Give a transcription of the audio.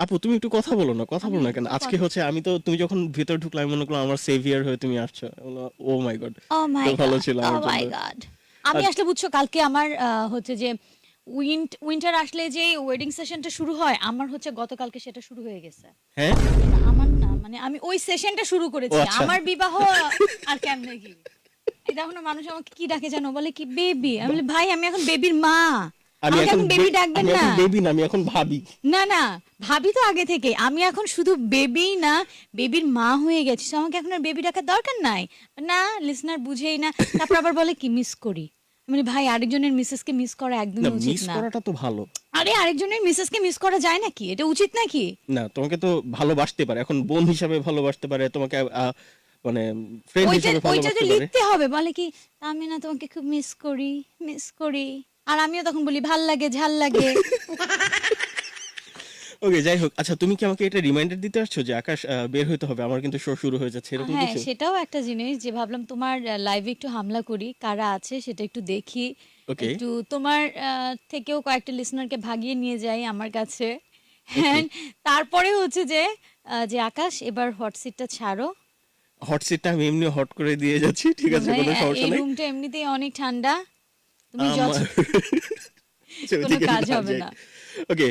আপু তুমি একটু কথা বলো না, কথা আমি বলো না কেন? তো আজকে কথা হচ্ছে আমি তো, তুমি যখন ভিতরে ঢুকলে আমি মনে করলাম আমার সেভিয়ার হয়ে তুমি আসছো। ও মাই গড, ও তো মাই ভালো গড, ছিল ও আমার মাই জন্য। গড। আমি আর আসলে বুঝছো কালকে আমার হচ্ছে যে উইন্টার আসলে যে ওয়েডিং সেশনটা শুরু হয় আমার হচ্ছে গতকালকে সেটা শুরু হয়ে গেছে। হ্যাঁ, না আমার না মানে আমি ওই সেশনটা শুরু ও করেছি, আচ্ছা। আমার বিবাহ আর কেমনে কি। এই দেখো না মানুষ আমাকে কি ডাকে জানো, বলে কি বেবি। আমি বলি ভাই আমি এখন বেবির মা, আমি আমাকে এখন এখন বেবি ডাকবেন আমি না। এখন বেবি না, আমি এখন ভাবি। না না, ভাবি তো আগে থেকে, আমি এখন শুধু বেবি না বেবির মা হয়ে গেছি, তো আমাকে এখন আর বেবি ডাকার দরকার নাই। না, লিসনার বুঝেই না। তারপর আবার বলে কি মিস করি। আমি বলি ভাই আরেকজনের মিসেসকে মিস করা না, একদমই উচিত মিস না। করাটা তো ভালো। আরে আরেকজনের মিসেসকে মিস করা যায় নাকি, এটা উচিত নাকি? না, তোমাকে তো ভালোবাসতে পারে, এখন বোন হিসাবে ভালোবাসতে পারে তোমাকে, মানে ফ্রেন্ড ওইটা হিসাবে ওইটা যে ভালোবাসতে পারে। লিখতে হবে, বলে কি আমি না তোমাকে খুব মিস করি, মিস করি। আর আমিও তখন বলি ভাল লাগে, ঝাল লাগে। ওকে, যাই হোক। আচ্ছা, তুমি কি আমাকে এটা রিমাইন্ডার দিতে আসছো যে আকাশ বের হইতে হবে, আমার কিন্তু শো শুরু হয়ে যাচ্ছে, এরকম হ্যাঁ কিছু? সেটাও একটা জিনিস যে ভাবলাম তোমার লাইভে একটু হামলা করি, কারা আছে সেটা একটু দেখি, ওকে, একটু তোমার থেকেও কয়েকটা লিসনারকে ভাগিয়ে নিয়ে যাই আমার কাছে। ওকে। হ্যাঁ, তারপরে হচ্ছে যে যে আকাশ এবার হট সিটটা ছাড়ো। হট সিটটা আমি এমনি হট করে দিয়ে যাচ্ছি, ঠিক আছে, ভাই কোনো সমস্যা এই নাই। রুমটা এমনিতেই অনেক ঠান্ডা, তুমি যত আমার কোনো ওইদিকে কাজ না হবে যাই। না। ওকে।